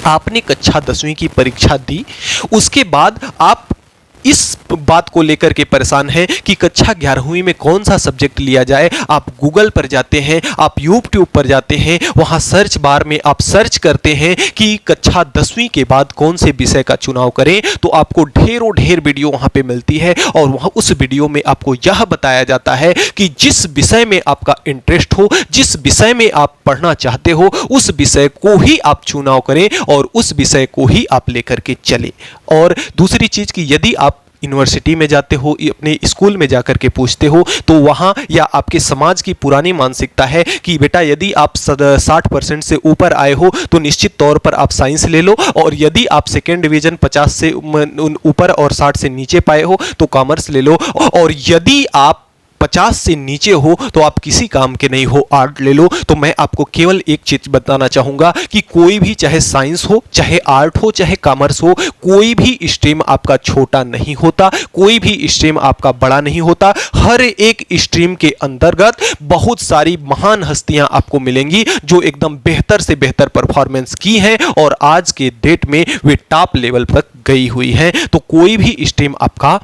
आपने कक्षा 10वीं की परीक्षा दी, उसके बाद आप इस बात को लेकर के परेशान हैं कि कक्षा 11वीं में कौन सा सब्जेक्ट लिया जाए। आप गूगल पर जाते हैं, आप यूट्यूब पर जाते हैं, वहां सर्च बार में आप सर्च करते हैं कि कक्षा 10वीं के बाद कौन से विषय का चुनाव करें, तो आपको ढेर वीडियो वहां पे मिलती है और वहां उस वीडियो में आपको यह बताया जाता है कि जिस विषय में आपका इंटरेस्ट हो, जिस विषय में आप पढ़ना चाहते हो, उस विषय को ही आप चुनाव करें और उस विषय को ही आप लेकर के चले। और दूसरी चीज कि यदि आप यूनिवर्सिटी में जाते हो, अपने स्कूल में जाकर के पूछते हो, तो वहाँ या आपके समाज की पुरानी मानसिकता है कि बेटा यदि आप 60% से ऊपर आए हो तो निश्चित तौर पर आप साइंस ले लो, और यदि आप सेकेंड डिवीजन 50 से ऊपर और 60 से नीचे पाए हो तो कॉमर्स ले लो, और यदि आप 50 से नीचे हो तो आप किसी काम के नहीं हो, आर्ट ले लो। तो मैं आपको केवल एक चीज बताना चाहूंगा कि कोई भी, चाहे साइंस हो, चाहे आर्ट हो, चाहे कॉमर्स हो, कोई भी स्ट्रीम आपका छोटा नहीं होता, कोई भी स्ट्रीम आपका बड़ा नहीं होता। हर एक स्ट्रीम के अंतर्गत बहुत सारी महान हस्तियां आपको मिलेंगी जो एकदम बेहतर से बेहतर परफॉर्मेंस की हैं और आज के डेट में वे टॉप लेवल तक गई हुई हैं। तो कोई भी स्ट्रीम आपका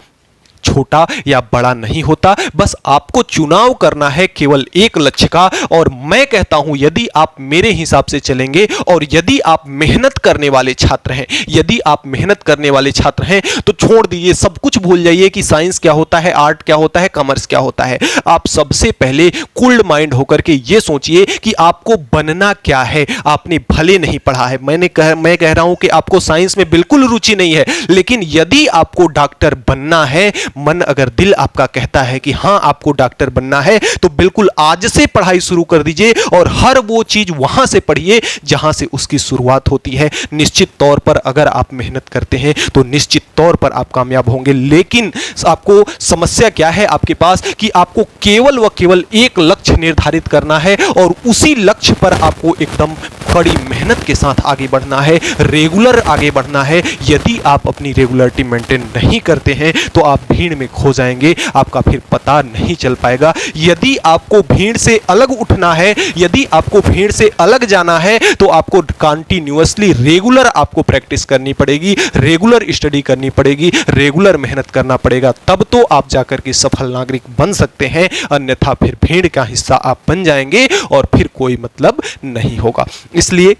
छोटा या बड़ा नहीं होता, बस आपको चुनाव करना है केवल एक लक्ष्य का। और मैं कहता हूं यदि आप मेरे हिसाब से चलेंगे और यदि आप मेहनत करने वाले छात्र हैं, यदि आप मेहनत करने वाले छात्र हैं तो छोड़ दीजिए, सब कुछ भूल जाइए कि साइंस क्या होता है, आर्ट क्या होता है, कॉमर्स क्या होता है। आप सबसे पहले कूल्ड माइंड होकर के ये सोचिए कि आपको बनना क्या है। आपने भले नहीं पढ़ा है, मैं कह रहा हूं कि आपको साइंस में बिल्कुल रुचि नहीं है, लेकिन यदि आपको डॉक्टर बनना है, मन अगर दिल आपका कहता है कि हां आपको डॉक्टर बनना है, तो बिल्कुल आज से पढ़ाई शुरू कर दीजिए और हर वो चीज वहां से पढ़िए जहां से उसकी शुरुआत होती है। निश्चित तौर पर अगर आप मेहनत करते हैं तो निश्चित तौर पर आप कामयाब होंगे। लेकिन आपको समस्या क्या है आपके पास कि आपको केवल व केवल एक लक्ष्य निर्धारित करना है और उसी लक्ष्य पर आपको एकदम कड़ी मेहनत के साथ आगे बढ़ना है, रेगुलर आगे बढ़ना है। यदि आप अपनी रेगुलरिटी मेंटेन नहीं करते हैं तो आप भीड़ में खो जाएंगे, आपका फिर पता नहीं चल पाएगा। यदि आपको भीड़ से अलग उठना है, यदि आपको भीड़ से अलग जाना है, तो आपको कंटिन्यूअसली रेगुलर आपको प्रैक्टिस करनी पड़ेगी, रेगुलर स्टडी करनी पड़ेगी, रेगुलर मेहनत करना पड़ेगा, तब तो आप जाकर के सफल नागरिक बन सकते हैं। अन्यथा फिर भीड़ का हिस्सा आप बन जाएंगे और फिर कोई मतलब नहीं होगा। इसलिए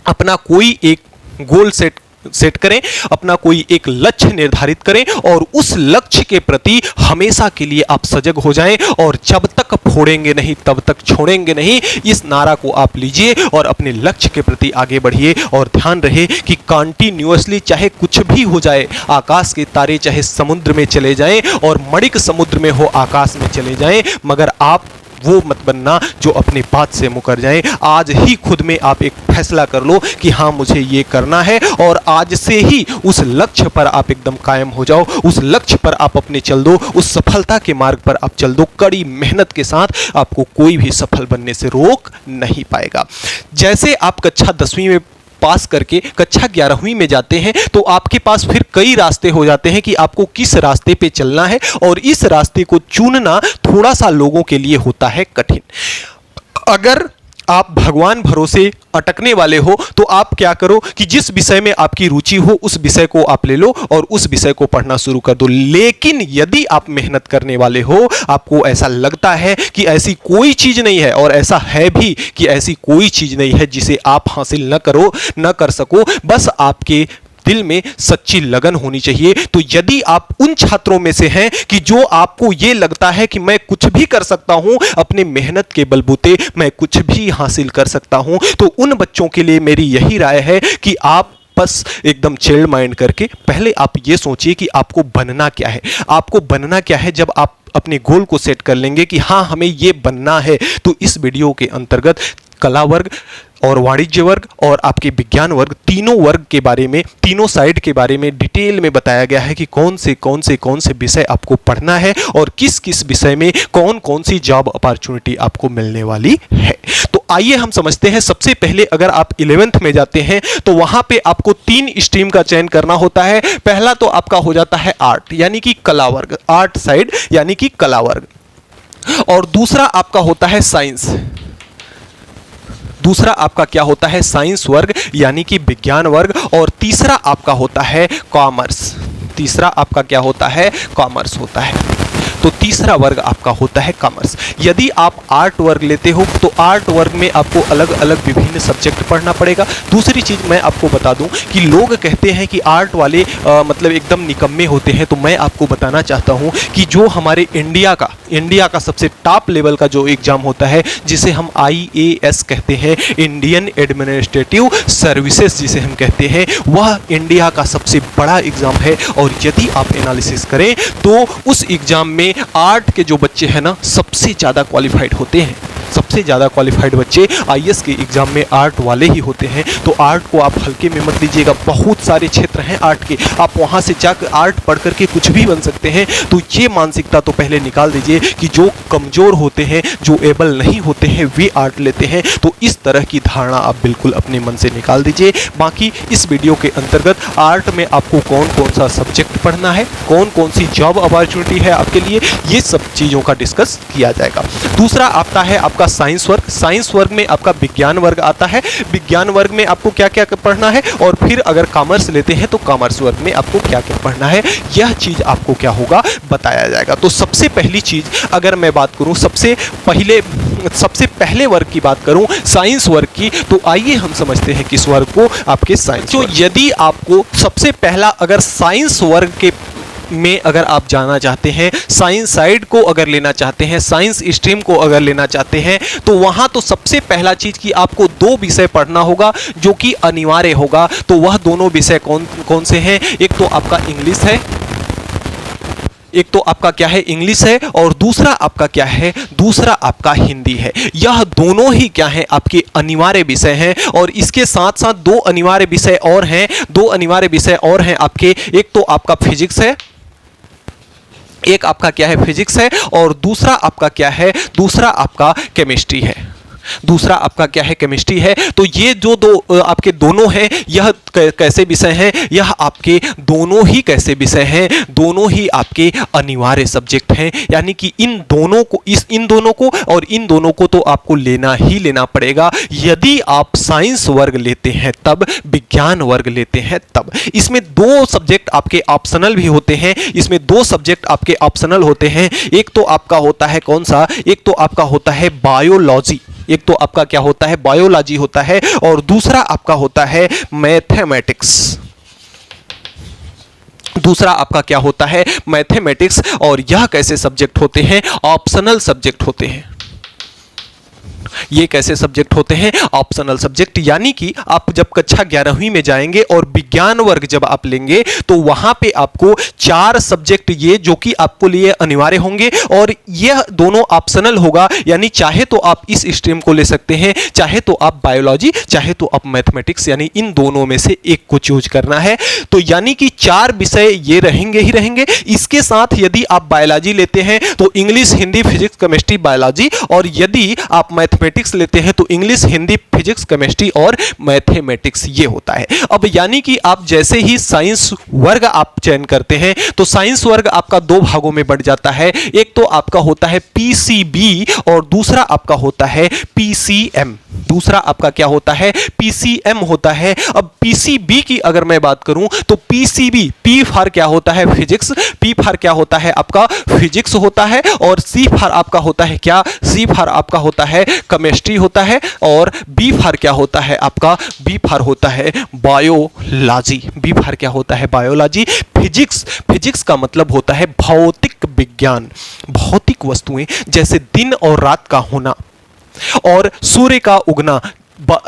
अपना कोई एक गोल सेट करें, अपना कोई एक लक्ष्य निर्धारित करें और उस लक्ष्य के प्रति हमेशा के लिए आप सजग हो जाएं और जब तक फोड़ेंगे नहीं तब तक छोड़ेंगे नहीं, इस नारा को आप लीजिए और अपने लक्ष्य के प्रति आगे बढ़िए। और ध्यान रहे कि कंटिन्यूअसली चाहे कुछ भी हो जाए, आकाश के तारे चाहे समुद्र में चले जाएं और मणिक समुद्र में हो आकाश में चले जाएं, मगर आप वो मत बनना जो अपनी बात से मुकर जाए। आज ही खुद में आप एक फैसला कर लो कि हाँ मुझे ये करना है और आज से ही उस लक्ष्य पर आप एकदम कायम हो जाओ, उस लक्ष्य पर आप अपने चल दो, उस सफलता के मार्ग पर आप चल दो। कड़ी मेहनत के साथ आपको कोई भी सफल बनने से रोक नहीं पाएगा। जैसे आप कक्षा 10वीं में पास करके कक्षा 11वीं में जाते हैं तो आपके पास फिर कई रास्ते हो जाते हैं कि आपको किस रास्ते पे चलना है, और इस रास्ते को चुनना थोड़ा सा लोगों के लिए होता है कठिन। अगर आप भगवान भरोसे अटकने वाले हो तो आप क्या करो कि जिस विषय में आपकी रुचि हो उस विषय को आप ले लो और उस विषय को पढ़ना शुरू कर दो। लेकिन यदि आप मेहनत करने वाले हो, आपको ऐसा लगता है कि ऐसी कोई चीज नहीं है, और ऐसा है भी कि ऐसी कोई चीज नहीं है जिसे आप हासिल न कर सको, बस आपके दिल में सच्ची लगन होनी चाहिए। तो यदि आप उन छात्रों में से हैं कि जो आपको यह लगता है कि मैं कुछ भी कर सकता हूं, अपने मेहनत के बलबूते मैं कुछ भी हासिल कर सकता हूं, तो उन बच्चों के लिए मेरी यही राय है कि आप बस एकदम चिल्ड माइंड करके पहले आप ये सोचिए कि आपको बनना क्या है। आपको बनना क्या है जब आप अपने गोल को सेट कर लेंगे कि हाँ हमें ये बनना है, तो इस वीडियो के अंतर्गत कला वर्ग और वाणिज्य वर्ग और आपके विज्ञान वर्ग, तीनों वर्ग के बारे में, तीनों साइड के बारे में डिटेल में बताया गया है कि कौन से विषय आपको पढ़ना है और किस किस विषय में कौन सी जॉब अपॉर्चुनिटी आपको मिलने वाली है। तो आइए हम समझते हैं। सबसे पहले अगर आप 11th में जाते हैं तो वहां पे आपको 3 स्ट्रीम का चयन करना होता है। पहला तो आपका हो जाता है आर्ट यानी कि कला वर्ग, आर्ट साइड यानी कि कला वर्ग, और दूसरा आपका होता है साइंस, दूसरा आपका क्या होता है साइंस वर्ग यानी कि विज्ञान वर्ग, और तीसरा आपका होता है कॉमर्स। तीसरा आपका क्या होता है कॉमर्स होता है। तो तीसरा वर्ग आपका होता है कॉमर्स। यदि आप आर्ट वर्ग लेते हो तो आर्ट वर्ग में आपको अलग अलग विभिन्न सब्जेक्ट पढ़ना पड़ेगा। दूसरी चीज़ मैं आपको बता दूं कि लोग कहते हैं कि आर्ट वाले मतलब एकदम निकम्मे होते हैं, तो मैं आपको बताना चाहता हूं कि जो हमारे इंडिया का सबसे टॉप लेवल का जो एग्ज़ाम होता है जिसे हम IAS कहते हैं, इंडियन एडमिनिस्ट्रेटिव सर्विसेज जिसे हम कहते हैं, वह इंडिया का सबसे बड़ा एग्ज़ाम है। और यदि आप एनालिसिस करें तो उस एग्ज़ाम में आर्ट के जो बच्चे हैं ना सबसे ज़्यादा क्वालिफाइड होते हैं। सबसे ज़्यादा क्वालिफाइड बच्चे IAS के एग्ज़ाम में आर्ट वाले ही होते हैं। तो आर्ट को आप हल्के में मत लीजिएगा, बहुत सारे क्षेत्र हैं आर्ट के, आप वहाँ से जाकर आर्ट पढ़ करके कुछ भी बन सकते हैं। तो ये मानसिकता तो पहले निकाल दीजिए कि जो कमज़ोर होते हैं, जो एबल नहीं होते हैं, वे आर्ट लेते हैं। तो इस तरह की धारणा आप बिल्कुल अपने मन से निकाल दीजिए। बाकी इस वीडियो के अंतर्गत आर्ट में आपको कौन कौन सा सब्जेक्ट पढ़ना है, कौन कौन सी जॉब अपॉर्चुनिटी है आपके लिए, ये सब चीज़ों का डिस्कस किया जाएगा। दूसरा आता है आपका साइंस वर्ग। साइंस वर्ग में आपका विज्ञान वर्ग आता है। विज्ञान वर्ग में आपको क्या क्या पढ़ना है, और फिर अगर कॉमर्स लेते हैं तो कॉमर्स वर्ग में आपको क्या क्या पढ़ना है, यह चीज़ आपको क्या होगा बताया जाएगा। तो सबसे पहली चीज़ अगर मैं बात करूं, सबसे पहले वर्ग की बात करूं साइंस वर्ग की, तो आइए हम समझते हैं किस वर्ग को, आपके साइंस। तो यदि आपको सबसे पहला अगर साइंस वर्ग के में अगर आप जाना चाहते हैं, साइंस साइड को अगर लेना चाहते हैं, साइंस स्ट्रीम को अगर लेना चाहते हैं, तो वहाँ तो सबसे पहला चीज़ कि आपको 2 विषय पढ़ना होगा जो कि अनिवार्य होगा। तो वह दोनों विषय कौन कौन से हैं? एक तो आपका इंग्लिश है, एक तो आपका क्या है इंग्लिश है, और दूसरा आपका क्या है, दूसरा आपका हिंदी है। यह दोनों ही क्या है आपके अनिवार्य विषय हैं। और इसके साथ साथ 2 अनिवार्य विषय और हैं, 2 अनिवार्य विषय और हैं आपके। एक तो आपका फिजिक्स है, एक आपका क्या है फिजिक्स है, और दूसरा आपका क्या है, दूसरा आपका केमिस्ट्री है। दूसरा आपका क्या है केमिस्ट्री है। तो ये जो दो आपके दोनों हैं, यह कैसे विषय हैं, यह आपके दोनों ही कैसे विषय हैं, दोनों ही आपके अनिवार्य सब्जेक्ट हैं। यानी कि इन दोनों को और इन दोनों को तो आपको लेना ही लेना पड़ेगा। यदि आप साइंस वर्ग लेते हैं तब, विज्ञान वर्ग लेते हैं तब। इसमें 2 सब्जेक्ट आपके ऑप्शनल भी होते हैं, इसमें 2 सब्जेक्ट आपके ऑप्शनल होते हैं। एक तो आपका होता है कौन सा, एक तो आपका होता है बायोलॉजी, एक तो आपका क्या होता है बायोलॉजी होता है, और दूसरा आपका होता है मैथमेटिक्स। दूसरा आपका क्या होता है मैथमेटिक्स। और यह कैसे सब्जेक्ट होते हैं, ऑप्शनल सब्जेक्ट होते हैं। ये कैसे सब्जेक्ट होते हैं, ऑप्शनल सब्जेक्ट। यानी कि आप जब कक्षा 11वीं में जाएंगे और विज्ञान वर्ग जब आप लेंगे तो वहां पे आपको 4 सब्जेक्ट ये जो कि आपको लिए अनिवार्य होंगे, और यह दोनों ऑप्शनल होगा। यानी चाहे तो आप इस स्ट्रीम को ले सकते हैं, चाहे तो आप बायोलॉजी, चाहे तो आप मैथमेटिक्स, यानी इन दोनों में से एक को चूज करना है। तो यानी कि 4 विषय ये रहेंगे ही रहेंगे। इसके साथ यदि आप बायोलॉजी लेते हैं तो English, Hindi, physics, chemistry, biology, और यदि आप मैथमेटिक्स लेते हैं तो इंग्लिश, हिंदी, फिजिक्स, केमिस्ट्री और मैथमेटिक्स ये होता है। अब यानी कि आप जैसे ही साइंस वर्ग आप चयन करते हैं तो साइंस वर्ग आपका 2 भागों में बढ़ जाता है। एक तो आपका होता है PCB और दूसरा आपका होता है PCM। दूसरा आपका क्या होता है PCM होता है। अब PCB की अगर मैं बात करूं तो PCB, P फॉर क्या होता है फिजिक्स, P फॉर क्या होता है आपका फिजिक्स होता है, और C फॉर आपका होता है क्या, C फॉर आपका होता है केमिस्ट्री होता है, और B फॉर क्या होता है आपका, B फॉर होता है बायोलॉजी। B फॉर क्या होता है बायोलॉजी। फिजिक्स का मतलब होता है भौतिक विज्ञान, भौतिक वस्तुएं जैसे दिन और रात का होना, और सूर्य का उगना,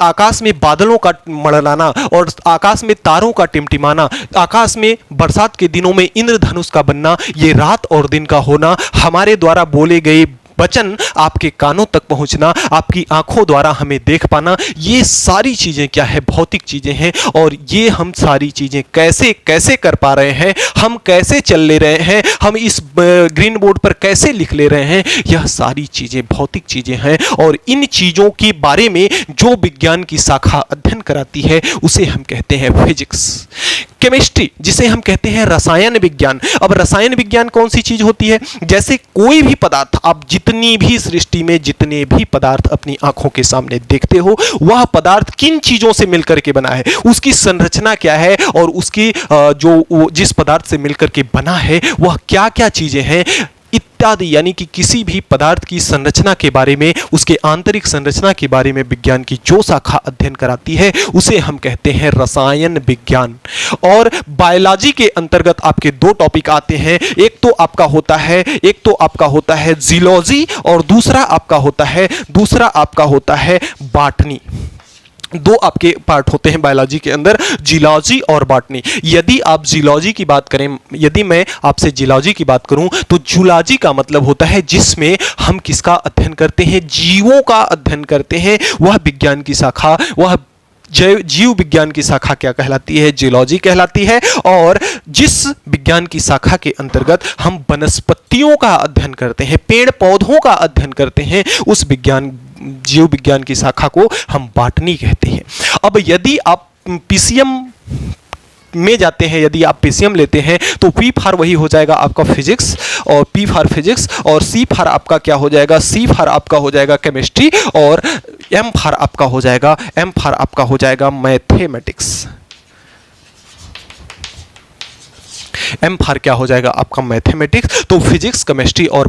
आकाश में बादलों का मड़लाना, और आकाश में तारों का टिमटिमाना, आकाश में बरसात के दिनों में इंद्रधनुष का बनना, ये रात और दिन का होना, हमारे द्वारा बोले गए वचन आपके कानों तक पहुंचना, आपकी आंखों द्वारा हमें देख पाना, ये सारी चीजें क्या है भौतिक चीजें हैं। और ये हम सारी चीजें कैसे कैसे कर पा रहे हैं, हम कैसे चल ले रहे हैं, हम इस ग्रीन बोर्ड पर कैसे लिख ले रहे हैं, यह सारी चीजें भौतिक चीजें हैं। और इन चीजों के बारे में जो विज्ञान की शाखा अध्ययन कराती है उसे हम कहते हैं फिजिक्स। केमिस्ट्री, जिसे हम कहते हैं रसायन विज्ञान। अब रसायन विज्ञान कौन सी चीज होती है? जैसे कोई भी पदार्थ, आप जितनी भी सृष्टि में जितने भी पदार्थ अपनी आंखों के सामने देखते हो, वह पदार्थ किन चीजों से मिलकर के बना है, उसकी संरचना क्या है, और उसकी जिस पदार्थ से मिलकर के बना है वह क्या क्या चीजें हैं इत्यादि, यानी कि किसी भी पदार्थ की संरचना के बारे में, उसके आंतरिक संरचना के बारे में विज्ञान की जो शाखा अध्ययन कराती है उसे हम कहते हैं रसायन विज्ञान। और बायोलॉजी के अंतर्गत आपके दो टॉपिक आते हैं, एक तो आपका होता है जियोलॉजी और दूसरा आपका होता है बॉटनी। दो आपके पार्ट होते हैं बायोलॉजी के अंदर, जियोलॉजी और बॉटनी। यदि आप जियोलॉजी की बात करें, यदि मैं आपसे जियोलॉजी की बात करूं तो जूलॉजी का मतलब होता है जिसमें हम किसका अध्ययन करते हैं, जीवों का अध्ययन करते हैं। वह विज्ञान की शाखा, वह जीव विज्ञान की शाखा क्या कहलाती है, जियोलॉजी कहलाती है। और जिस विज्ञान की शाखा के अंतर्गत हम वनस्पतियों का अध्ययन करते हैं, पेड़ पौधों का अध्ययन करते हैं, उस जीव विज्ञान की शाखा को हम बॉटनी कहते हैं। अब यदि आप पीसीएम में जाते हैं, यदि आप पीसीएम लेते हैं तो पी फॉर वही हो जाएगा आपका फिजिक्स, और पी फॉर फिजिक्स, और सी फॉर आपका क्या हो जाएगा, सी फॉर आपका हो जाएगा केमिस्ट्री, और एम फॉर आपका हो जाएगा मैथमेटिक्स। एम फॉर क्या हो जाएगा आपका मैथमेटिक्स। तो फिजिक्स, केमिस्ट्री और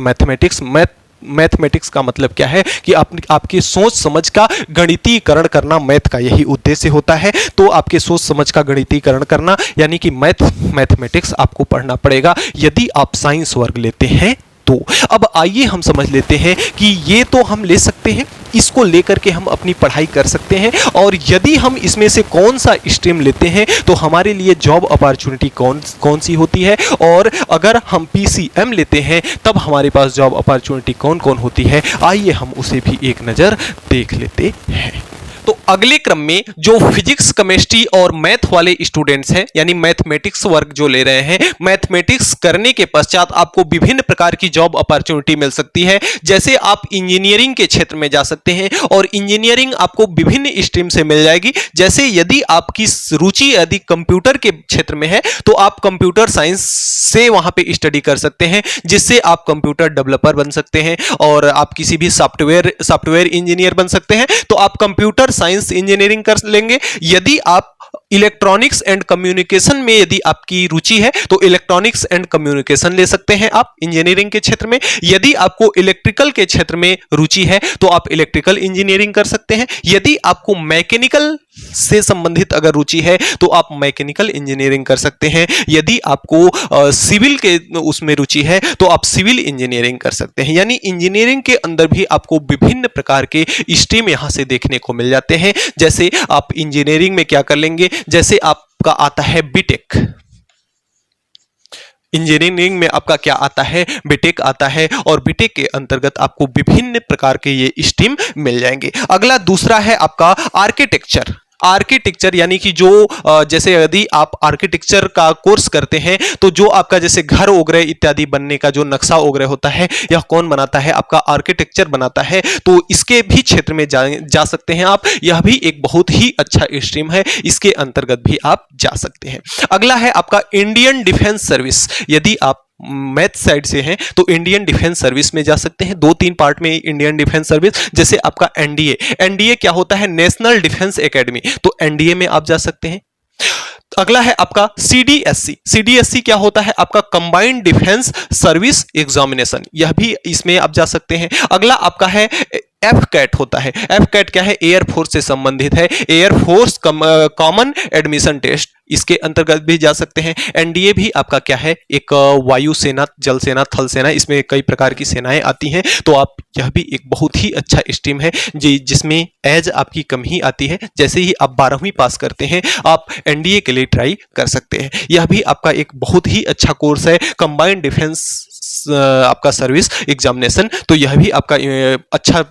मैथमेटिक्स का मतलब क्या है कि आपकी सोच समझ का गणितीकरण करना, मैथ का यही उद्देश्य होता है। तो आपके सोच समझ का गणितीकरण करना यानी कि मैथमेटिक्स आपको पढ़ना पड़ेगा यदि आप साइंस वर्ग लेते हैं तो। अब आइए हम समझ लेते हैं कि ये तो हम ले सकते हैं, इसको लेकर के हम अपनी पढ़ाई कर सकते हैं, और यदि हम इसमें से कौन सा स्ट्रीम लेते हैं तो हमारे लिए जॉब अपॉर्चुनिटी कौन सी होती है, और अगर हम पीसीएम लेते हैं तब हमारे पास जॉब अपॉर्चुनिटी कौन कौन होती है, आइए हम उसे भी एक नज़र देख लेते हैं। तो अगले क्रम में जो फिजिक्स, केमिस्ट्री और मैथ वाले स्टूडेंट्स हैं, यानी मैथमेटिक्स वर्ग जो ले रहे हैं, मैथमेटिक्स करने के पश्चात आपको विभिन्न प्रकार की जॉब अपॉर्चुनिटी मिल सकती है। जैसे आप इंजीनियरिंग के क्षेत्र में जा सकते हैं, और इंजीनियरिंग आपको विभिन्न स्ट्रीम से मिल जाएगी। जैसे यदि आपकी रुचि यदि कंप्यूटर के क्षेत्र में है तो आप कंप्यूटर साइंस से वहां पे स्टडी कर सकते हैं, जिससे आप कंप्यूटर डेवलपर बन सकते हैं, और आप किसी भी सॉफ्टवेयर इंजीनियर बन सकते हैं। तो आप कंप्यूटर साइंस इंजीनियरिंग कर लेंगे। यदि आप इलेक्ट्रॉनिक्स एंड कम्युनिकेशन में यदि आपकी रुचि है तो इलेक्ट्रॉनिक्स एंड कम्युनिकेशन ले सकते हैं आप इंजीनियरिंग के क्षेत्र में। यदि आपको इलेक्ट्रिकल के क्षेत्र में रुचि है तो आप इलेक्ट्रिकल इंजीनियरिंग कर सकते हैं। यदि आपको मैकेनिकल से संबंधित अगर रुचि है तो आप मैकेनिकल इंजीनियरिंग कर सकते हैं। यदि आपको सिविल के उसमें रुचि है तो आप सिविल इंजीनियरिंग कर सकते हैं। यानी इंजीनियरिंग के अंदर भी आपको विभिन्न प्रकार के स्ट्रीम यहां से देखने को मिल जाते हैं। जैसे आप इंजीनियरिंग में क्या कर लेंगे, जैसे आपका आता है बीटेक, इंजीनियरिंग में आपका क्या आता है, बीटेक आता है, और बीटेक के अंतर्गत आपको विभिन्न प्रकार के ये स्ट्रीम मिल जाएंगे। अगला दूसरा है आपका आर्किटेक्चर, यानी कि जो जैसे यदि आप आर्किटेक्चर का कोर्स करते हैं तो जो आपका जैसे घर वगैरह इत्यादि बनने का जो नक्शा वगैरह होता है यह कौन बनाता है, आपका आर्किटेक्चर बनाता है। तो इसके भी क्षेत्र में जा सकते हैं आप। यह भी एक बहुत ही अच्छा स्ट्रीम है, इसके अंतर्गत भी आप जा सकते हैं। अगला है आपका इंडियन डिफेंस सर्विस। यदि आप मैथ साइड से हैं तो इंडियन डिफेंस सर्विस में जा सकते हैं। 2-3 पार्ट में इंडियन डिफेंस सर्विस, जैसे आपका एनडीए क्या होता है, नेशनल डिफेंस एकेडमी, तो एनडीए में आप जा सकते हैं। अगला है आपका सीडीएससी क्या होता है, आपका कंबाइंड डिफेंस सर्विस एग्जामिनेशन, यह भी इसमें आप जा सकते हैं। अगला आपका है एफ कैट होता है। एफ कैट क्या है, एयरफोर्स से संबंधित है, एयरफोर्स कॉमन एडमिशन टेस्ट, इसके अंतर्गत भी जा सकते हैं। एनडीए भी आपका क्या है, एक वायुसेना, जल सेना, थल सेना, इसमें कई प्रकार की सेनाएं आती हैं। तो आप यह भी एक बहुत ही अच्छा स्ट्रीम है जिसमें एज आपकी कम ही आती है। जैसे ही आप 12वीं पास करते हैं आप एनडीए के लिए ट्राई कर सकते हैं। यह भी आपका एक बहुत ही अच्छा कोर्स है, कंबाइंड डिफेंस आपका सर्विस एग्जामिनेशन, तो यह भी आपका अच्छा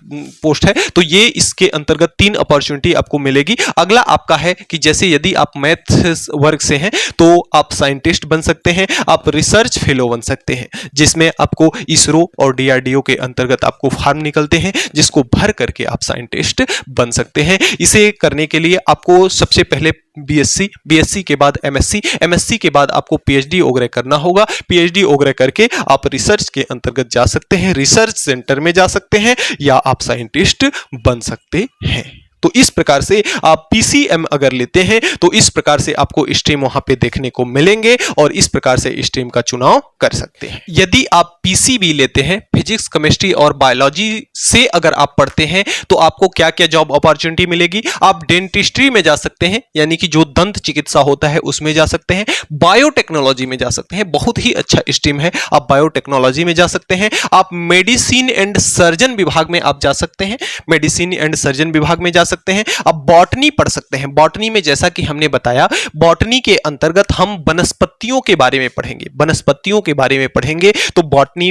पोस्ट है। तो ये इसके अंतर्गत 3 अपॉर्चुनिटी आपको मिलेगी। अगला आपका है कि जैसे यदि आप मैथ वर्ग से हैं तो आप साइंटिस्ट बन सकते हैं, आप रिसर्च फेलो बन सकते हैं, जिसमें आपको इसरो और डीआरडीओ के अंतर्गत आपको फॉर्म निकलते हैं जिसको भर करके आप साइंटिस्ट बन सकते हैं। इसे करने के लिए आपको सबसे पहले बीएससी, बीएससी के बाद एमएससी, एमएससी के बाद आपको पीएचडी वगैरह करना होगा। पीएचडी वगैरह करके आप रिसर्च के अंतर्गत जा सकते हैं, रिसर्च सेंटर में जा सकते हैं, या आप साइंटिस्ट बन सकते हैं। तो इस प्रकार से आप पीसीएम अगर लेते हैं तो इस प्रकार से आपको स्ट्रीम वहां पे देखने को मिलेंगे और इस प्रकार से स्ट्रीम का चुनाव कर सकते हैं। यदि आप पीसीबी लेते हैं, फिजिक्स, केमिस्ट्री और बायोलॉजी से अगर आप पढ़ते हैं तो आपको क्या क्या जॉब अपॉर्चुनिटी मिलेगी। आप डेंटिस्ट्री में जा सकते हैं, यानी कि जो दंत चिकित्सा होता है उसमें जा सकते हैं। बायोटेक्नोलॉजी में जा सकते हैं, बहुत ही अच्छा स्ट्रीम है, आप बायोटेक्नोलॉजी में जा सकते हैं। आप मेडिसिन एंड सर्जन विभाग में आप जा सकते हैं, मेडिसिन एंड सर्जन विभाग में जा सकते हैं। आप बॉटनी पढ़ सकते हैं, बॉटनी में जैसा कि हमने बताया, बॉटनी के अंतर्गत हम वनस्पतियों के बारे में पढ़ेंगे, वनस्पतियों के बारे में पढ़ेंगे, तो बॉटनी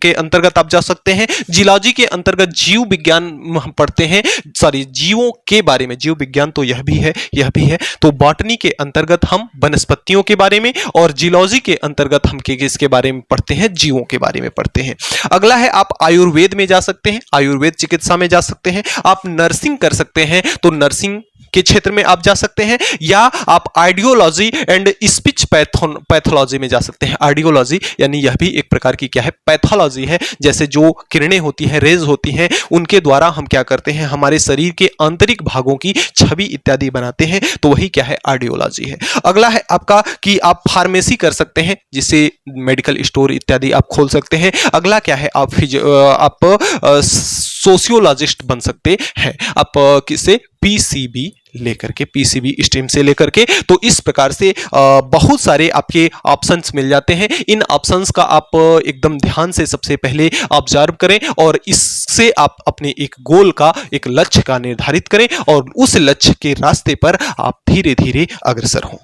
के अंतर्गत आप जा सकते हैं। जियोलॉजी के अंतर्गत जीव विज्ञान हम पढ़ते हैं, सॉरी जीवों के बारे में, जीव विज्ञान तो यह भी है, यह भी है। तो बॉटनी के अंतर्गत हम वनस्पतियों के बारे में और जियोलॉजी के अंतर्गत हम किसके बारे में पढ़ते हैं, जीवों के बारे में पढ़ते हैं। अगला है आप आयुर्वेद में जा सकते हैं, आयुर्वेद चिकित्सा में जा सकते हैं। आप नर्सिंग कर सकते हैं तो नर्सिंग के क्षेत्र में आप जा सकते हैं, या आप आइडियोलॉजी एंड स्पीच पैथोलॉजी में जा सकते हैं। आइडियोलॉजी यानी यह भी एक प्रकार की क्या है, पैथोलॉजी है। जैसे जो किरणें होती हैं, रेज होती हैं, उनके द्वारा हम क्या करते हैं, हमारे शरीर के आंतरिक भागों की छवि इत्यादि बनाते हैं, तो वही क्या है, आइडियोलॉजी है। अगला है आपका कि आप फार्मेसी कर सकते हैं, जिससे मेडिकल स्टोर इत्यादि आप खोल सकते हैं। अगला क्या है, आप सोशियोलॉजिस्ट बन सकते हैं, आप किससे, पीसीबी लेकर के, पीसीबी स्ट्रीम से लेकर के। तो इस प्रकार से बहुत सारे आपके ऑप्शंस मिल जाते हैं। इन ऑप्शंस का आप एकदम ध्यान से सबसे पहले ऑब्जर्व करें और इससे आप अपने एक गोल का, एक लक्ष्य का निर्धारित करें और उस लक्ष्य के रास्ते पर आप धीरे धीरे अग्रसर हों।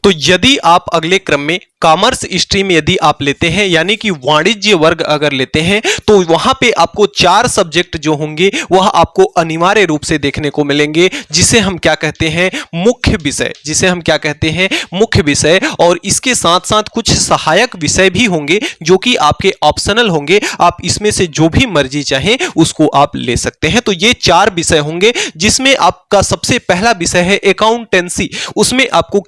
तो यदि आप अगले क्रम में कॉमर्स स्ट्रीम यदि आप लेते हैं, यानी कि वाणिज्य वर्ग अगर लेते हैं, तो वहां पे आपको 4 सब्जेक्ट जो होंगे वह आपको अनिवार्य रूप से देखने को मिलेंगे, जिसे हम क्या कहते हैं, मुख्य विषय, जिसे हम क्या कहते हैं, मुख्य विषय। और इसके साथ साथ कुछ सहायक विषय भी होंगे जो कि आपके ऑप्शनल होंगे, आप इसमें से जो भी मर्जी चाहें उसको आप ले सकते हैं। तो ये 4 विषय होंगे, जिसमें आपका सबसे पहला विषय है अकाउंटेंसी। उसमें आपको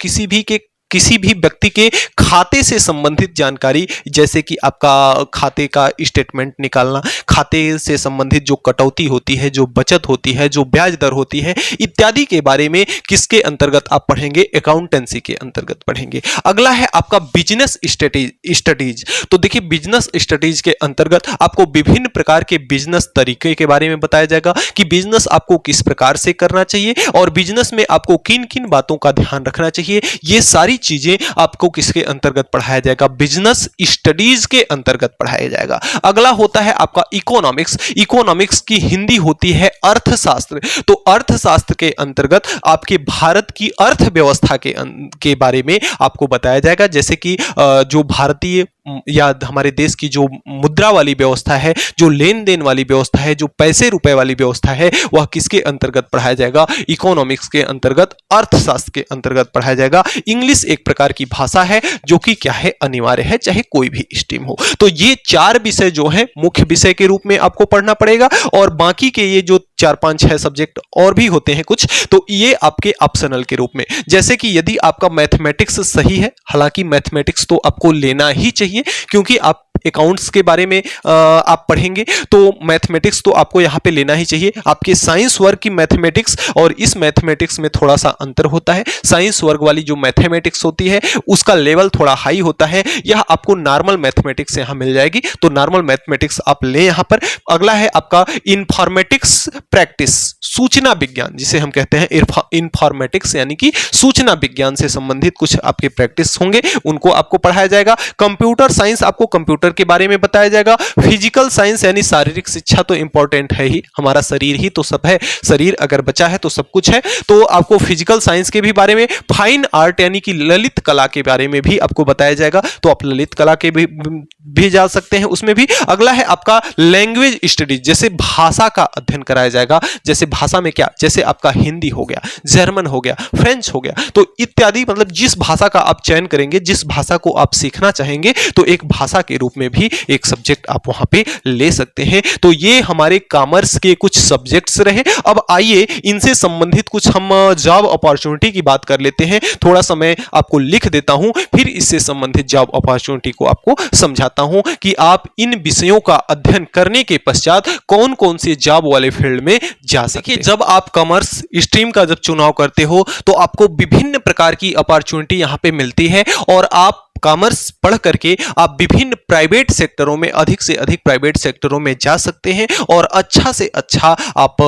किसी भी व्यक्ति के खाते से संबंधित जानकारी, जैसे कि आपका खाते का स्टेटमेंट निकालना, खाते से संबंधित जो कटौती होती है, जो बचत होती है, जो ब्याज दर होती है, इत्यादि के बारे में किसके अंतर्गत आप पढ़ेंगे, अकाउंटेंसी के अंतर्गत पढ़ेंगे। अगला है आपका बिजनेस स्टडीज। तो देखिए, बिजनेस स्टडीज के अंतर्गत आपको विभिन्न प्रकार के बिजनेस तरीके के बारे में बताया जाएगा कि बिजनेस आपको किस प्रकार से करना चाहिए और बिजनेस में आपको किन किन बातों का ध्यान रखना चाहिए। ये सारी चीजें आपको किसके अंतर्गत पढ़ाया जाएगा, बिजनेस स्टडीज के अंतर्गत पढ़ाया जाएगा। अगला होता है आपका इकोनॉमिक्स। इकोनॉमिक्स की हिंदी होती है अर्थशास्त्र। तो अर्थशास्त्र के अंतर्गत आपके भारत की अर्थव्यवस्था के बारे में आपको बताया जाएगा, जैसे कि जो भारतीय या हमारे देश की जो मुद्रा वाली व्यवस्था है, जो लेन देन वाली व्यवस्था है, जो पैसे रुपए वाली व्यवस्था है, वह किसके अंतर्गत पढ़ाया जाएगा, इकोनॉमिक्स के अंतर्गत, अर्थशास्त्र के अंतर्गत पढ़ाया जाएगा। इंग्लिश एक प्रकार की भाषा है जो कि क्या है, अनिवार्य है, चाहे कोई भी स्ट्रीम हो। तो ये 4 विषय जो है मुख्य विषय के रूप में आपको पढ़ना पड़ेगा, और बाकी के ये जो 4, 5, 6 सब्जेक्ट और भी होते हैं कुछ, तो ये आपके ऑप्शनल के रूप में, जैसे कि यदि आपका मैथमेटिक्स सही है, हालांकि मैथमेटिक्स तो आपको लेना ही चाहिए क्योंकि आप अकाउंट्स के बारे में आप पढ़ेंगे, तो मैथमेटिक्स तो आपको यहां पे लेना ही चाहिए। आपके साइंस वर्ग की मैथमेटिक्स और इस मैथमेटिक्स में थोड़ा सा अंतर होता है। साइंस वर्ग वाली जो मैथमेटिक्स होती है उसका लेवल थोड़ा हाई होता है, यह आपको नॉर्मल मैथमेटिक्स यहां मिल जाएगी, तो नॉर्मल मैथमेटिक्स आप लें यहां पर। अगला है आपका इंफॉर्मेटिक्स प्रैक्टिस, सूचना विज्ञान जिसे हम कहते हैं इंफॉर्मेटिक्स, यानी कि सूचना विज्ञान से संबंधित कुछ आपके प्रैक्टिस होंगे, उनको आपको पढ़ाया जाएगा। कंप्यूटर साइंस, आपको कंप्यूटर के बारे में बताया जाएगा। फिजिकल साइंस यानी शारीरिक शिक्षा तो इंपॉर्टेंट है ही, हमारा शरीर ही तो सब है, शरीर अगर बचा है तो सब कुछ है, तो आपको फिजिकल साइंस के भी बारे में, फाइन आर्ट यानी कि ललित कला के बारे में भी आपको बताया जाएगा, तो आप ललित कला के भी जा सकते हैं उसमें भी। अगला है आपका लैंग्वेज स्टडीज, जैसे भाषा का अध्ययन कराया जाएगा, जैसे भाषा में क्या, जैसे आपका हिंदी हो गया, जर्मन हो गया, फ्रेंच हो गया, तो इत्यादि, मतलब जिस भाषा का आप चयन करेंगे, जिस भाषा को आप सीखना चाहेंगे, तो एक भाषा के रूप में भी एक सब्जेक्ट आप वहां पे ले सकते हैं। तो ये हमारे कॉमर्स के कुछ सब्जेक्ट्स रहे। अब आइए इनसे संबंधित कुछ हम जॉब अपॉर्चुनिटी की बात कर लेते हैं। थोड़ा सा मैं आपको लिख देता हूं, फिर इससे संबंधित जॉब अपॉर्चुनिटी को आपको समझाता हूं कि आप इन विषयों का अध्ययन करने के पश्चात कौन कौन से जॉब वाले फील्ड में जा सकते हैं। जब आप कॉमर्स स्ट्रीम का जब चुनाव करते हो तो आपको विभिन्न प्रकार की अपॉर्चुनिटी यहां पे मिलती है और आप कॉमर्स पढ़ करके आप विभिन्न प्राइवेट सेक्टरों में, अधिक से अधिक प्राइवेट सेक्टरों में जा सकते हैं और अच्छा से अच्छा आप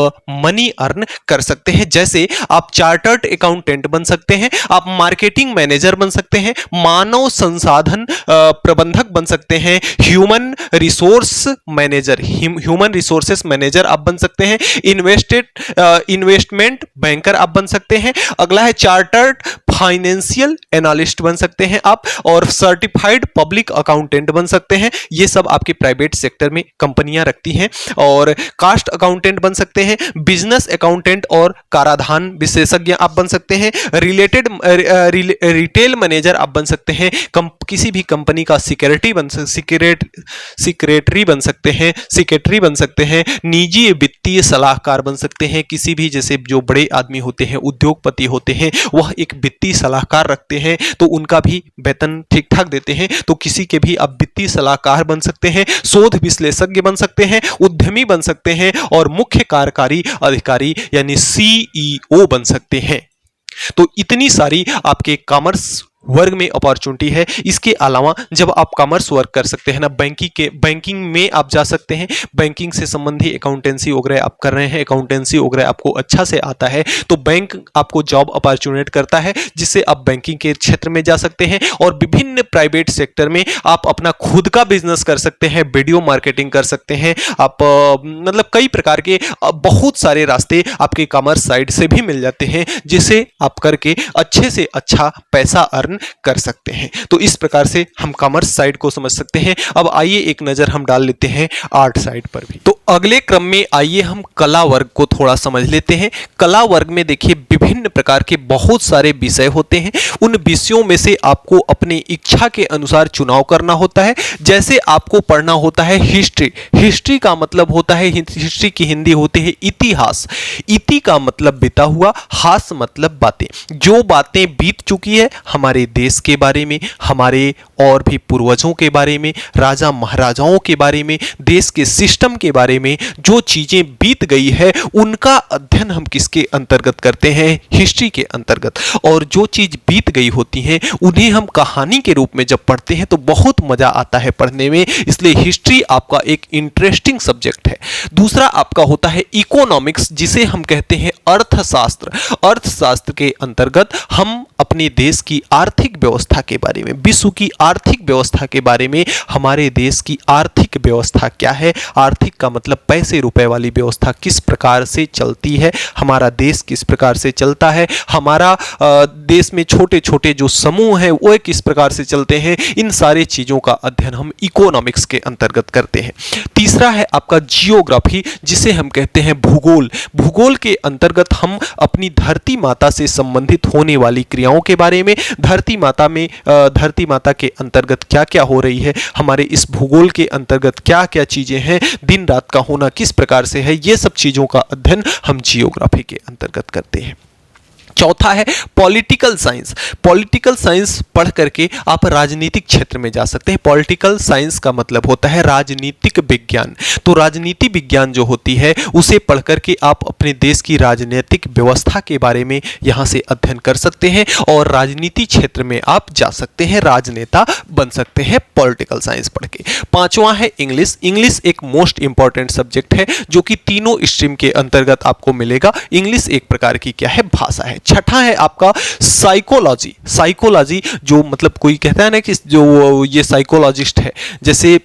मनी अर्न कर सकते हैं। जैसे आप चार्टर्ड अकाउंटेंट बन सकते हैं, आप मार्केटिंग मैनेजर बन सकते हैं, मानव संसाधन प्रबंधक बन सकते हैं, ह्यूमन रिसोर्सेस मैनेजर आप बन सकते हैं, इन्वेस्टमेंट बैंकर आप बन सकते हैं। अगला है चार्टर्ड फाइनेंशियल एनालिस्ट बन सकते हैं आप, और सर्टिफाइड पब्लिक अकाउंटेंट बन सकते हैं। ये सब आपके प्राइवेट सेक्टर में कंपनियां रखती हैं। और कास्ट अकाउंटेंट बन सकते हैं, बिजनेस अकाउंटेंट और कराधान विशेषज्ञ आप बन सकते हैं, रिटेल मैनेजर आप बन सकते हैं, किसी भी कंपनी का सेक्रेटरी बन सकते हैं, निजी वित्तीय सलाहकार बन सकते हैं। किसी भी जैसे जो बड़े आदमी होते हैं, उद्योगपति होते हैं, वह एक वित्तीय सलाहकार रखते हैं तो उनका भी वेतन ठीक ठाक देते हैं, तो किसी के भी आप वित्तीय सलाहकार बन सकते हैं, शोध विश्लेषज्ञ बन सकते हैं, उद्यमी बन सकते हैं और मुख्य कार्यकारी अधिकारी यानी CEO बन सकते हैं। तो इतनी सारी आपके कॉमर्स वर्ग में अपॉर्चुनिटी है। इसके अलावा जब आप कॉमर्स वर्क कर सकते हैं ना, बैंकिंग में आप जा सकते हैं, बैंकिंग से संबंधी अकाउंटेंसी वगैरह आप कर रहे हैं, अकाउंटेंसी वगैरह आपको अच्छा से आता है, तो बैंक आपको जॉब अपॉर्चुनिटी करता है जिससे आप बैंकिंग के क्षेत्र में जा सकते हैं। और विभिन्न प्राइवेट सेक्टर में आप अपना खुद का बिजनेस कर सकते हैं, वीडियो मार्केटिंग कर सकते हैं आप, मतलब कई प्रकार के बहुत सारे रास्ते आपके कॉमर्स साइड से भी मिल जाते हैं जिसे आप करके अच्छे से अच्छा पैसा अर्न कर सकते हैं। तो इस प्रकार से हम कॉमर्स साइड को समझ सकते हैं। अब आइए एक नजर हम डाल लेते हैं आर्ट साइड पर भी। तो अगले क्रम में आइए हम कला वर्ग को थोड़ा समझ लेते हैं। कला वर्ग में देखिए विभिन्न प्रकार के बहुत सारे विषय होते हैं। उन विषयों में से आपको अपनी इच्छा के अनुसार चुनाव करना होता है। जैसे आपको पढ़ना होता है हिस्ट्री का मतलब होता है, हिस्ट्री की हिंदी होती है इतिहास। इति का मतलब बीता हुआ, हास मतलब बातें, जो बातें बीत चुकी है हमारे देश के बारे में, हमारे और भी पूर्वजों के बारे में, राजा महाराजाओं के बारे में, देश के सिस्टम के बारे में, जो चीजें बीत गई है उनका अध्ययन हम किसके अंतर्गत करते हैं? हिस्ट्री के अंतर्गत। और जो चीज बीत गई होती हैं उन्हें हम कहानी के रूप में जब पढ़ते हैं तो बहुत मजा आता है पढ़ने में, इसलिए हिस्ट्री आपका एक इंटरेस्टिंग सब्जेक्ट है। दूसरा आपका होता है इकोनॉमिक्स, जिसे हम कहते हैं अर्थशास्त्र। अर्थशास्त्र के अंतर्गत हम अपने देश की आर्थिक व्यवस्था के बारे में, विश्व की आर्थिक व्यवस्था के बारे में, हमारे देश की आर्थिक व्यवस्था क्या है, आर्थिक का मतलब पैसे रुपए वाली व्यवस्था किस प्रकार से चलती है, हमारा देश किस प्रकार से चलता है, हमारा देश में छोटे छोटे जो समूह हैं वो किस प्रकार से चलते हैं, इन सारे चीजों का अध्ययन हम इकोनॉमिक्स के अंतर्गत करते हैं। तीसरा है आपका जियोग्राफी, जिसे हम कहते हैं भूगोल। भूगोल के अंतर्गत हम अपनी धरती माता से संबंधित होने वाली क्रियाओं के बारे में, धरती माता के अंतर्गत क्या क्या हो रही है, हमारे इस भूगोल के अंतर्गत क्या क्या चीजें हैं, दिन रात का होना किस प्रकार से है, ये सब चीजों का अध्ययन हम जियोग्राफी के अंतर्गत करते हैं। चौथा है पॉलिटिकल साइंस। पॉलिटिकल साइंस पढ़ करके आप राजनीतिक क्षेत्र में जा सकते हैं। पॉलिटिकल साइंस का मतलब होता है राजनीतिक विज्ञान। तो राजनीति विज्ञान जो होती है उसे पढ़ करके आप अपने देश की राजनीतिक व्यवस्था के बारे में यहाँ से अध्ययन कर सकते हैं और राजनीति क्षेत्र में आप जा सकते हैं, राजनेता बन सकते हैं पॉलिटिकल साइंस पढ़ के। पांचवा है इंग्लिश। इंग्लिश एक मोस्ट इंपॉर्टेंट सब्जेक्ट है जो कि तीनों स्ट्रीम के अंतर्गत आपको मिलेगा। इंग्लिश एक प्रकार की क्या है? भाषा है। छठा है आपका साइकोलॉजी। साइकोलॉजी जो मतलब कोई कहता है ना कि जो ये साइकोलॉजिस्ट है, जैसे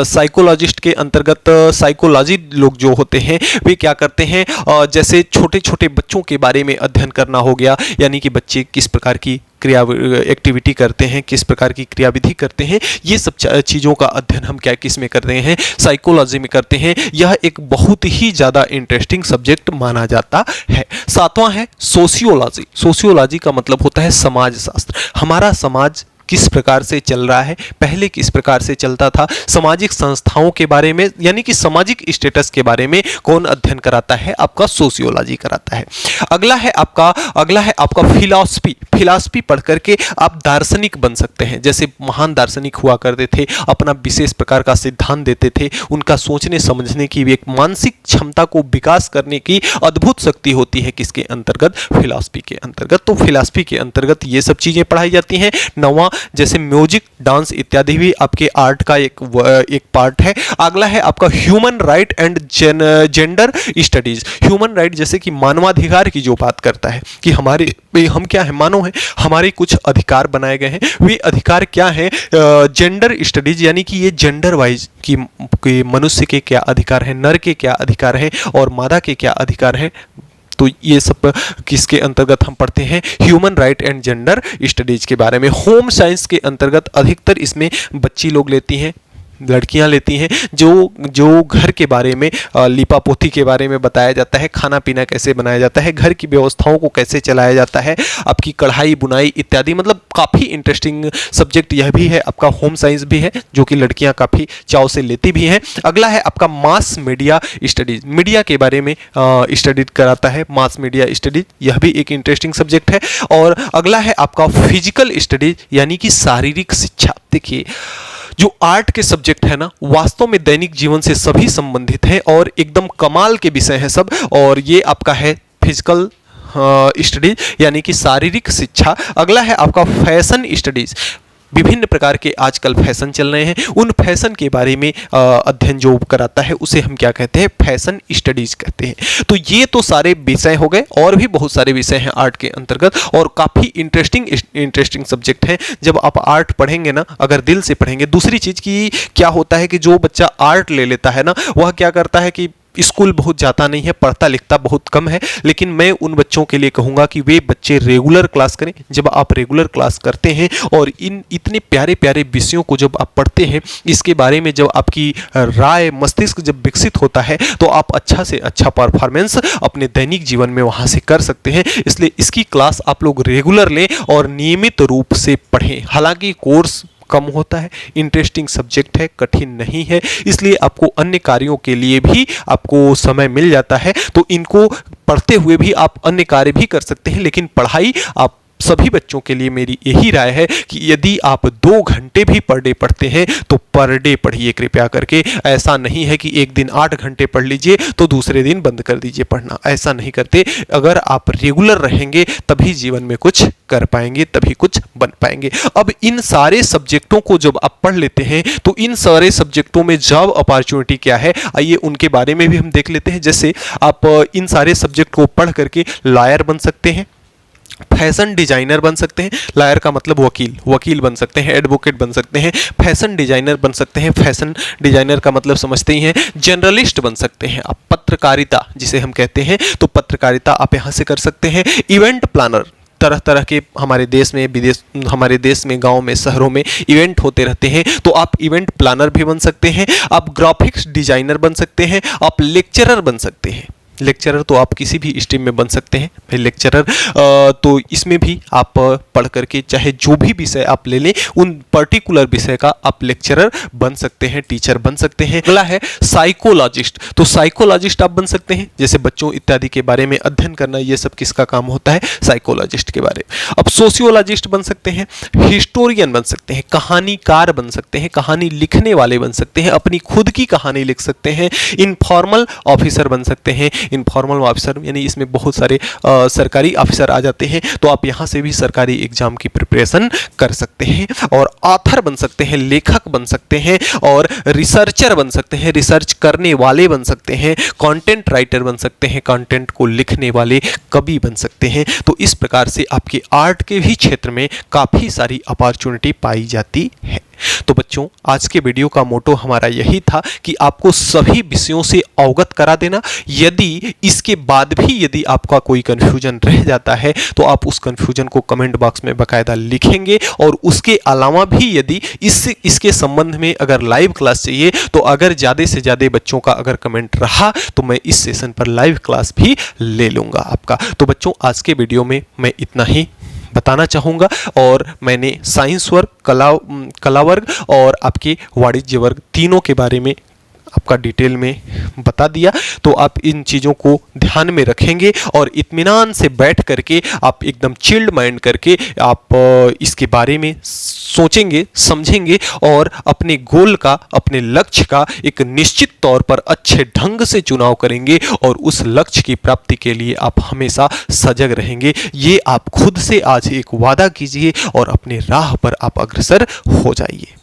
साइकोलॉजिस्ट के अंतर्गत साइकोलॉजी लोग जो होते हैं वे क्या करते हैं, जैसे छोटे छोटे बच्चों के बारे में अध्ययन करना हो गया, यानी कि बच्चे किस प्रकार की एक्टिविटी करते हैं, किस प्रकार की क्रियाविधि करते हैं, ये सब चीज़ों का अध्ययन हम क्या किस में करते हैं? साइकोलॉजी में करते हैं। यह एक बहुत ही ज़्यादा इंटरेस्टिंग सब्जेक्ट माना जाता है। सातवां है सोशियोलॉजी। सोशियोलॉजी का मतलब होता है समाज शास्त्र। हमारा समाज किस प्रकार से चल रहा है, पहले किस प्रकार से चलता था, सामाजिक संस्थाओं के बारे में यानी कि सामाजिक स्टेटस के बारे में कौन अध्ययन कराता है, आपका सोशियोलॉजी कराता है। अगला है आपका फिलॉसफी। फिलॉसफी पढ़ करके आप दार्शनिक बन सकते हैं। जैसे महान दार्शनिक हुआ करते थे, अपना विशेष प्रकार का सिद्धांत देते थे, उनका सोचने समझने की एक मानसिक क्षमता को विकास करने की अद्भुत शक्ति होती है किसके अंतर्गत, फिलॉसफी के अंतर्गत। तो फिलॉसफी के अंतर्गत ये सब चीजें पढ़ाई जाती हैं। नौवां जैसे म्यूजिक, डांस इत्यादि भी आपके आर्ट का एक पार्ट है। अगला है आपका human right and gender studies. Human right जैसे कि मानवाधिकार की जो बात करता है कि हम क्या है, मानव है, हमारे कुछ अधिकार बनाए गए हैं, वे अधिकार क्या है। जेंडर स्टडीज यानी कि ये जेंडर वाइज कि मनुष्य के क्या अधिकार हैं, नर के क्या अधिकार हैं और मादा के क्या अधिकार हैं। तो ये सब किसके अंतर्गत हम पढ़ते हैं, human right and gender studies के बारे में। होम साइंस के अंतर्गत अधिकतर इसमें बच्ची लोग लेती हैं, लड़कियां लेती हैं, जो घर के बारे में, लिपापोती के बारे में बताया जाता है, खाना पीना कैसे बनाया जाता है, घर की व्यवस्थाओं को कैसे चलाया जाता है, आपकी कढ़ाई बुनाई इत्यादि। मतलब काफ़ी इंटरेस्टिंग सब्जेक्ट यह भी है, आपका होम साइंस भी है, जो कि लड़कियां काफ़ी चाव से लेती भी हैं। अगला है आपका मास मीडिया स्टडीज। मीडिया के बारे में स्टडी कराता है मास मीडिया स्टडीज, यह भी एक इंटरेस्टिंग सब्जेक्ट है। और अगला है आपका फिजिकल स्टडीज यानी कि शारीरिक शिक्षा। देखिए, जो आर्ट के सब्जेक्ट है ना, वास्तव में दैनिक जीवन से सभी संबंधित हैं और एकदम कमाल के विषय हैं सब। और ये आपका है फिजिकल स्टडीज यानी कि शारीरिक शिक्षा। अगला है आपका फैशन स्टडीज। विभिन्न प्रकार के आजकल फैशन चल रहे हैं, उन फैशन के बारे में अध्ययन जो कराता है उसे हम क्या कहते हैं, फैशन स्टडीज कहते हैं। तो ये तो सारे विषय हो गए, और भी बहुत सारे विषय हैं आर्ट के अंतर्गत और काफ़ी इंटरेस्टिंग सब्जेक्ट हैं। जब आप आर्ट पढ़ेंगे ना, अगर दिल से पढ़ेंगे। दूसरी चीज़ की क्या होता है कि जो बच्चा आर्ट ले लेता है ना, वह क्या करता है कि स्कूल बहुत जाता नहीं है, पढ़ता लिखता बहुत कम है। लेकिन मैं उन बच्चों के लिए कहूँगा कि वे बच्चे रेगुलर क्लास करें। जब आप रेगुलर क्लास करते हैं और इन इतने प्यारे प्यारे विषयों को जब आप पढ़ते हैं, इसके बारे में जब आपकी राय मस्तिष्क जब विकसित होता है, तो आप अच्छा से अच्छा परफॉर्मेंस अपने दैनिक जीवन में वहाँ से कर सकते हैं। इसलिए इसकी क्लास आप लोग रेगुलर लें और नियमित रूप से पढ़ें। हालांकि कोर्स कम होता है, इंटरेस्टिंग सब्जेक्ट है, कठिन नहीं है, इसलिए आपको अन्य कार्यों के लिए भी आपको समय मिल जाता है। तो इनको पढ़ते हुए भी आप अन्य कार्य भी कर सकते हैं। लेकिन पढ़ाई आप सभी बच्चों के लिए मेरी यही राय है कि यदि आप 2 घंटे भी पर डे पढ़ते हैं तो पर डे पढ़िए कृपया करके। ऐसा नहीं है कि एक दिन 8 घंटे पढ़ लीजिए तो दूसरे दिन बंद कर दीजिए पढ़ना, ऐसा नहीं करते। अगर आप रेगुलर रहेंगे तभी जीवन में कुछ कर पाएंगे, तभी कुछ बन पाएंगे। अब इन सारे सब्जेक्टों को जब आप पढ़ लेते हैं तो इन सारे सब्जेक्टों में जॉब अपॉर्चुनिटी क्या है, आइए उनके बारे में भी हम देख लेते हैं। जैसे आप इन सारे सब्जेक्ट को पढ़ करके लॉयर बन सकते हैं, फैशन डिजाइनर बन सकते हैं, लॉयर का मतलब वकील बन सकते हैं, एडवोकेट बन सकते हैं, फैशन डिजाइनर बन सकते हैं, फैशन डिजाइनर का मतलब समझते ही हैं, जर्नलिस्ट बन सकते हैं आप, पत्रकारिता जिसे हम कहते हैं, तो पत्रकारिता आप यहाँ से कर सकते हैं। इवेंट प्लानर, तरह तरह के हमारे देश में गांव में शहरों में इवेंट होते रहते हैं, तो आप इवेंट प्लानर भी बन सकते हैं। आप ग्राफिक्स डिजाइनर बन सकते हैं, आप लेक्चरर बन सकते हैं। लेक्चरर तो आप किसी भी स्ट्रीम में बन सकते हैं भाई, लेक्चरर तो इसमें भी आप पढ़ करके चाहे जो भी विषय आप ले लें, उन पर्टिकुलर विषय का आप लेक्चरर बन सकते हैं, टीचर बन सकते हैं। अगला है साइकोलॉजिस्ट, तो साइकोलॉजिस्ट आप बन सकते हैं, जैसे बच्चों इत्यादि के बारे में अध्ययन करना, ये सब किसका काम होता है, साइकोलॉजिस्ट के बारे में। अब सोशियोलॉजिस्ट बन सकते हैं, हिस्टोरियन बन सकते हैं, कहानीकार बन सकते हैं, कहानी लिखने वाले बन सकते हैं, अपनी खुद की कहानी लिख सकते हैं, इनफॉर्मल ऑफिसर बन सकते हैं। इनफॉर्मल ऑफिसर यानी इसमें बहुत सारे सरकारी ऑफिसर आ जाते हैं, तो आप यहाँ से भी सरकारी एग्जाम की प्रिपरेशन कर सकते हैं। और ऑथर बन सकते हैं, लेखक बन सकते हैं, और रिसर्चर बन सकते हैं, रिसर्च करने वाले बन सकते हैं, कंटेंट राइटर बन सकते हैं, कंटेंट को लिखने वाले कवि बन सकते हैं। तो इस प्रकार से आपके आर्ट के भी क्षेत्र में काफ़ी सारी अपॉर्चुनिटी पाई जाती है। तो बच्चों, आज के वीडियो का मोटो हमारा यही था कि आपको सभी विषयों से अवगत करा देना। यदि इसके बाद भी यदि आपका कोई कन्फ्यूजन रह जाता है तो आप उस कन्फ्यूजन को कमेंट बॉक्स में बाकायदा लिखेंगे। और उसके अलावा भी यदि इसके संबंध में अगर लाइव क्लास चाहिए, तो अगर ज़्यादा से ज़्यादा बच्चों का अगर कमेंट रहा तो मैं इस सेशन पर लाइव क्लास भी ले लूँगा आपका। तो बच्चों, आज के वीडियो में मैं इतना ही बताना चाहूँगा। और मैंने साइंस वर्ग, कला वर्ग और आपके वाणिज्य वर्ग तीनों के बारे में आपका डिटेल में बता दिया। तो आप इन चीज़ों को ध्यान में रखेंगे और इत्मीनान से बैठ करके आप एकदम चिल्ड माइंड करके आप इसके बारे में सोचेंगे, समझेंगे और अपने गोल का, अपने लक्ष्य का एक निश्चित तौर पर अच्छे ढंग से चुनाव करेंगे और उस लक्ष्य की प्राप्ति के लिए आप हमेशा सजग रहेंगे। ये आप खुद से आज एक वादा कीजिए और अपने राह पर आप अग्रसर हो जाइए।